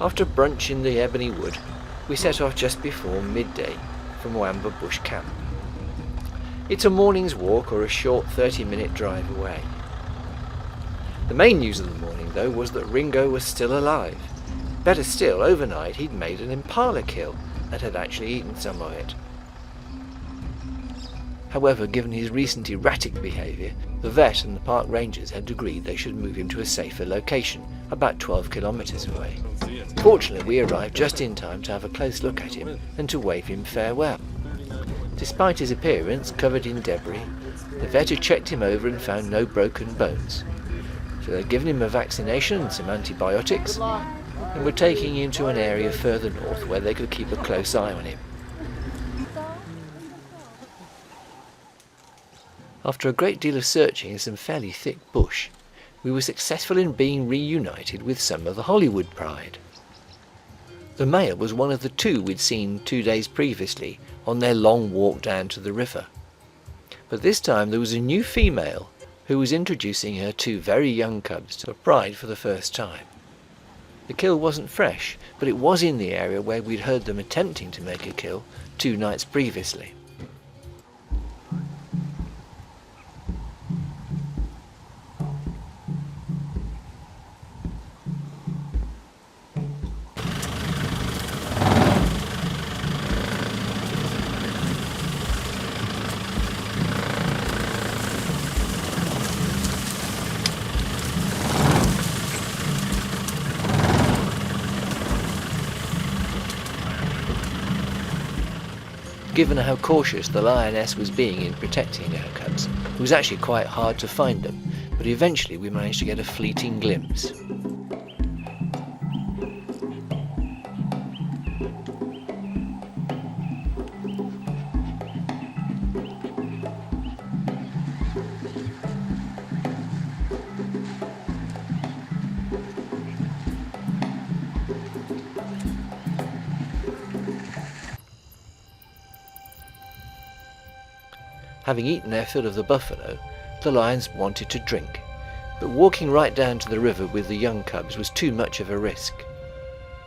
After brunch in the Ebony Wood, we set off just before midday from Mwamba Bush Camp. It's a morning's walk or a short 30-minute drive away. The main news of the morning, though, was that Ringo was still alive. Better still, overnight he'd made an impala kill and had actually eaten some of it. However, given his recent erratic behaviour, the vet and the park rangers had agreed they should move him to a safer location, about 12 kilometres away. Fortunately, we arrived just in time to have a close look at him and to wave him farewell. Despite his appearance covered in debris, the vet had checked him over and found no broken bones. So they'd given him a vaccination and some antibiotics, and were taking him to an area further north where they could keep a close eye on him. After a great deal of searching in some fairly thick bush, we were successful in being reunited with some of the Hollywood pride. The male was one of the two we'd seen 2 days previously on their long walk down to the river. But this time there was a new female who was introducing her 2 very young cubs to a pride for the first time. The kill wasn't fresh, but it was in the area where we'd heard them attempting to make a kill 2 nights previously. Given how cautious the Lioness was being in protecting her cubs, it was actually quite hard to find them, but eventually we managed to get a fleeting glimpse. Having eaten their fill of the buffalo, the lions wanted to drink, but walking right down to the river with the young cubs was too much of a risk.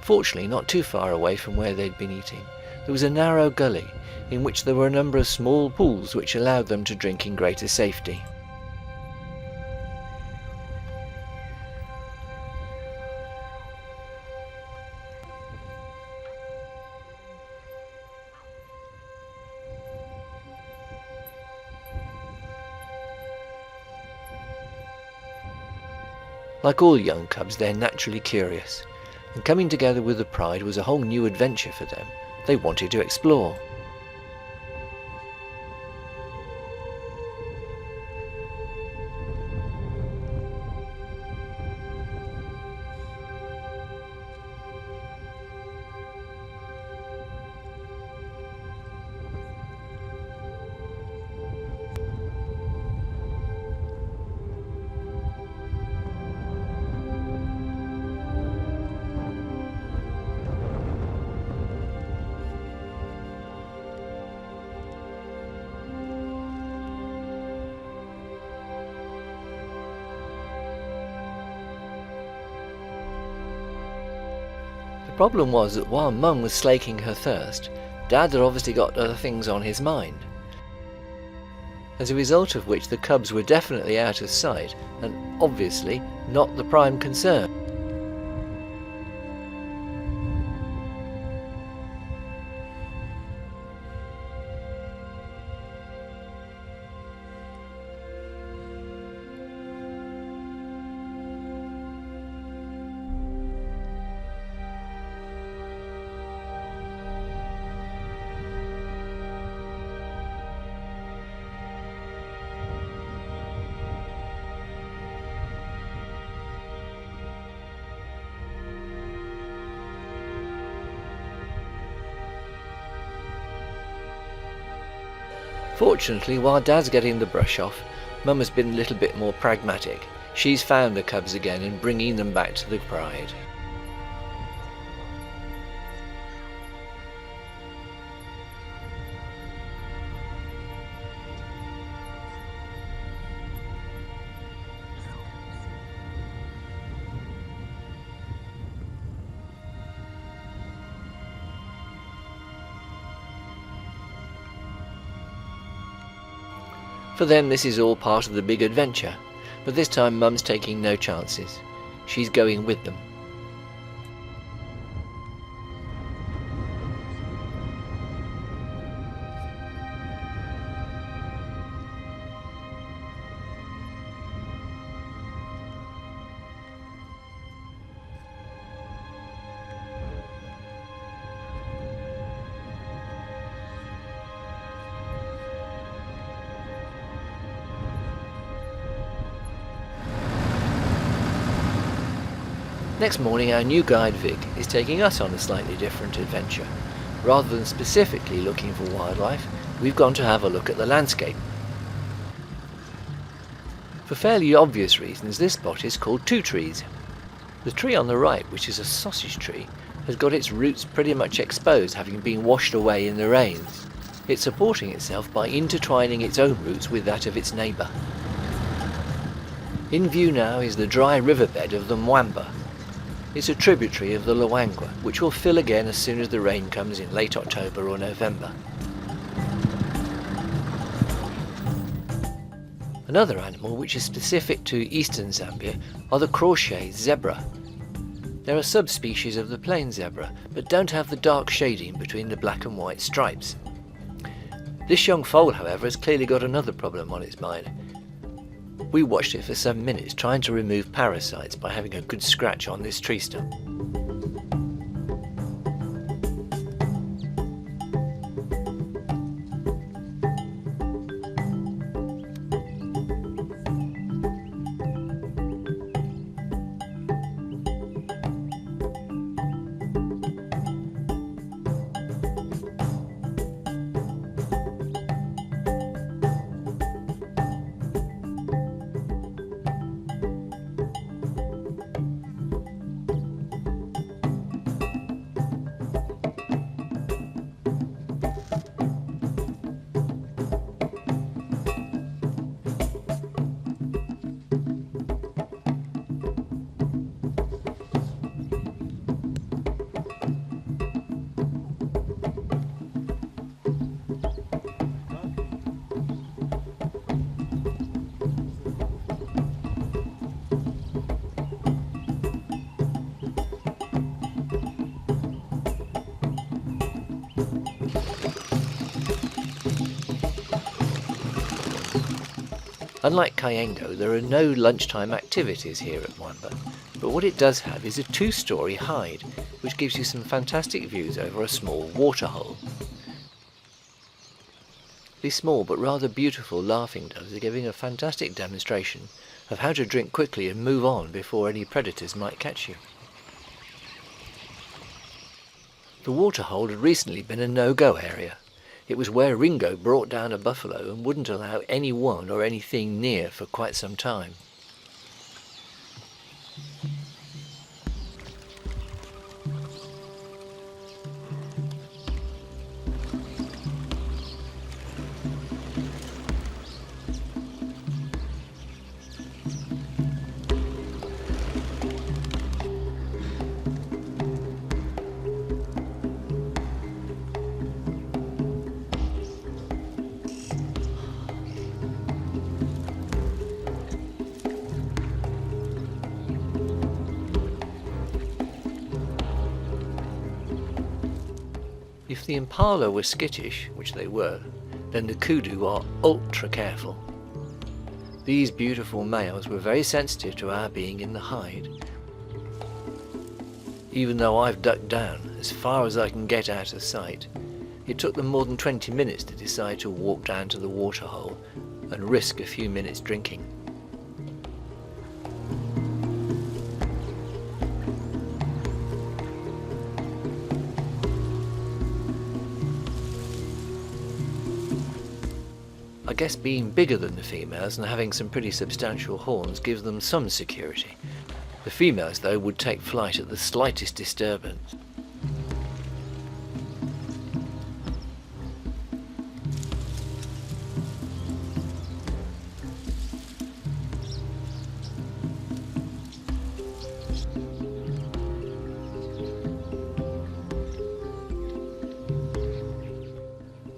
Fortunately, not too far away from where they'd been eating, there was a narrow gully in which there were a number of small pools which allowed them to drink in greater safety. Like all young cubs, they're naturally curious, and coming together with the pride was a whole new adventure for them. They wanted to explore. The problem was that while Mum was slaking her thirst, Dad had obviously got other things on his mind. As a result of which the cubs were definitely out of sight and obviously not the prime concern. Fortunately, while Dad's getting the brush off, Mum has been a little bit more pragmatic. She's found the cubs again and bringing them back to the pride. For them this is all part of the big adventure, but this time Mum's taking no chances. She's going with them. Next morning our new guide Vic is taking us on a slightly different adventure. Rather than specifically looking for wildlife, we've gone to have a look at the landscape. For fairly obvious reasons, this spot is called Two Trees. The tree on the right, which is a sausage tree, has got its roots pretty much exposed, having been washed away in the rains. It's supporting itself by intertwining its own roots with that of its neighbour. In view now is the dry riverbed of the Mwamba. It's a tributary of the Luangwa, which will fill again as soon as the rain comes in late October or November. Another animal which is specific to eastern Zambia are the crochet zebra. They're a subspecies of the plain zebra, but don't have the dark shading between the black and white stripes. This young foal, however, has clearly got another problem on its mind. We watched it for some minutes trying to remove parasites by having a good scratch on this tree stump. Unlike Kayengo, there are no lunchtime activities here at Mwamba, but what it does have is a two-storey hide, which gives you some fantastic views over a small waterhole. These small but rather beautiful laughing doves are giving a fantastic demonstration of how to drink quickly and move on before any predators might catch you. The waterhole had recently been a no-go area. It was where Ringo brought down a buffalo and wouldn't allow anyone or anything near for quite some time. If the impala were skittish, which they were, then the kudu are ultra careful. These beautiful males were very sensitive to our being in the hide. Even though I've ducked down as far as I can get out of sight, it took them more than 20 minutes to decide to walk down to the waterhole and risk a few minutes drinking. I guess being bigger than the females and having some pretty substantial horns gives them some security. The females, though, would take flight at the slightest disturbance.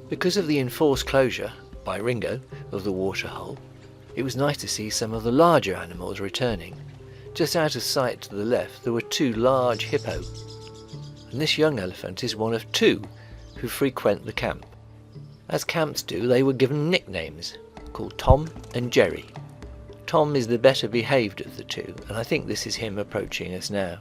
Because of the enforced closure by Ringo of the Waterhole, it was nice to see some of the larger animals returning. Just out of sight to the left there were 2 large hippo, and this young elephant is one of 2 who frequent the camp. As camps do, they were given nicknames, called Tom and Jerry. Tom is the better behaved of the 2, and I think this is him approaching us now.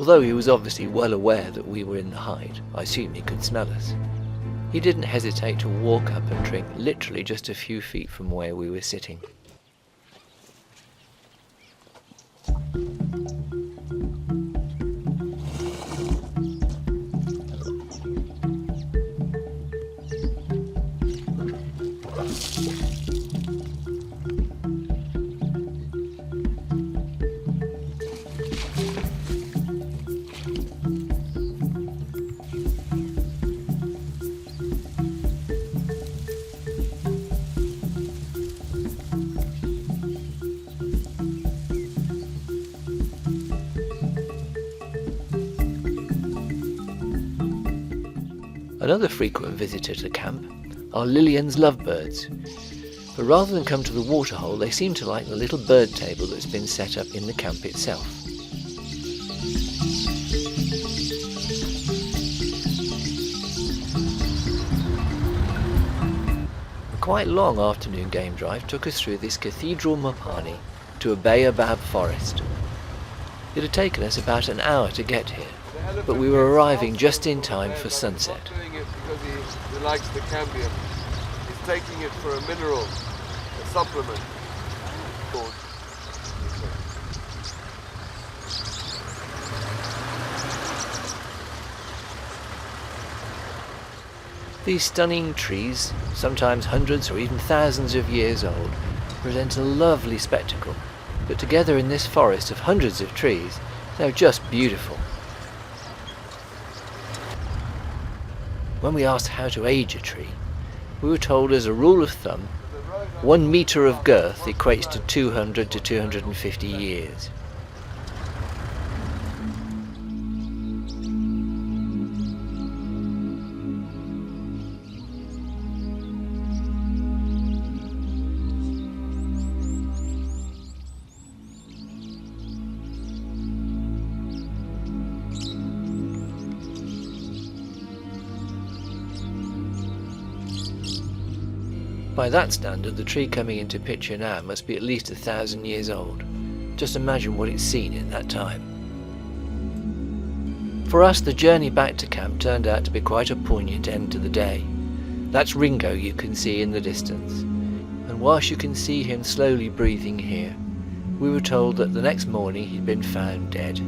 Although he was obviously well aware that we were in the hide, I assume he could smell us. He didn't hesitate to walk up and drink literally just a few feet from where we were sitting. Another frequent visitor to camp are Lillian's lovebirds, but rather than come to the Waterhole, they seem to like the little bird table that's been set up in the camp itself. A quite long afternoon game drive took us through this cathedral mopani to ABAB Forest. It had taken us about an hour to get here, but we were arriving just in time for sunset. He's doing it because he likes the cambium. He's taking it for a mineral, a supplement. These stunning trees, sometimes hundreds or even thousands of years old, present a lovely spectacle, but together in this forest of hundreds of trees, they're just beautiful. When we asked how to age a tree, we were told as a rule of thumb, 1 metre of girth equates to 200 to 250 years. By that standard, the tree coming into picture now must be at least 1,000 years old. Just imagine what it's seen in that time. For us, the journey back to camp turned out to be quite a poignant end to the day. That's Ringo you can see in the distance, and whilst you can see him slowly breathing here, we were told that the next morning he'd been found dead.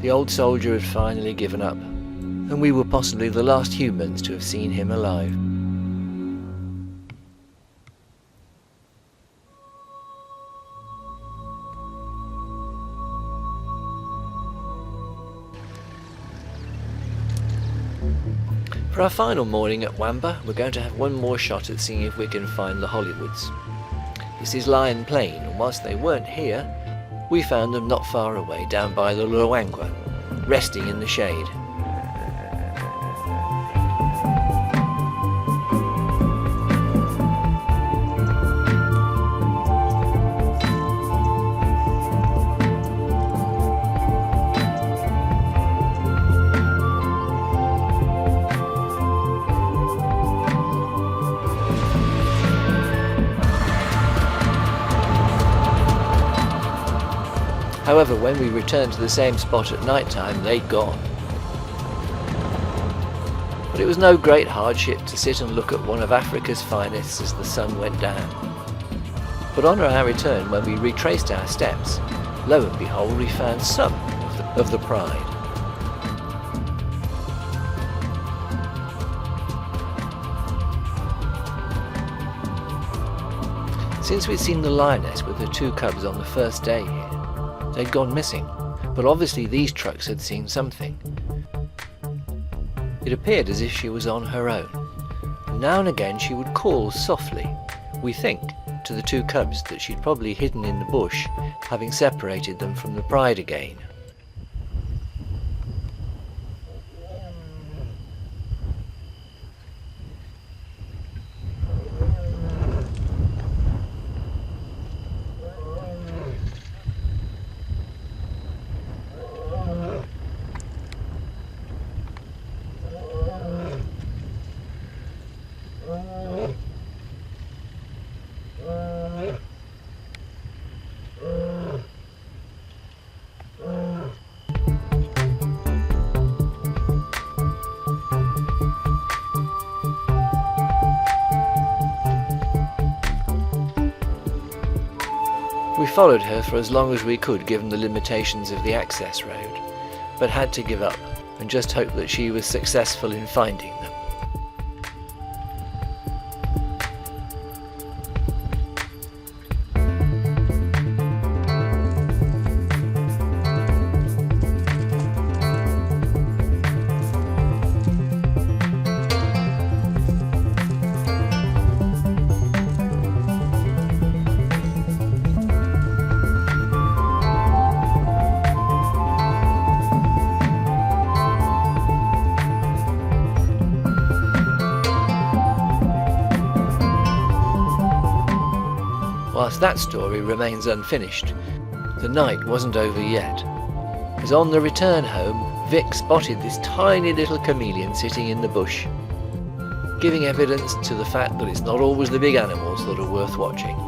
The old soldier had finally given up, and we were possibly the last humans to have seen him alive. For our final morning at Mwamba, we're going to have one more shot at seeing if we can find the Hollywoods. This is Lion Plain, and whilst they weren't here, we found them not far away down by the Luangwa, resting in the shade. However, when we returned to the same spot at night time, they'd gone. But it was no great hardship to sit and look at one of Africa's finest as the sun went down. But on our return, when we retraced our steps, lo and behold, we found some of the pride. Since we'd seen the lioness with her 2 cubs on the first day here, they'd gone missing, but obviously these trucks had seen something. It appeared as if she was on her own. Now and again she would call softly, we think, to the 2 cubs that she'd probably hidden in the bush, having separated them from the pride again. We followed her for as long as we could given the limitations of the access road, but had to give up and just hope that she was successful in finding them. Whilst that story remains unfinished, the night wasn't over yet, as on the return home Vic spotted this tiny little chameleon sitting in the bush, giving evidence to the fact that it's not always the big animals that are worth watching.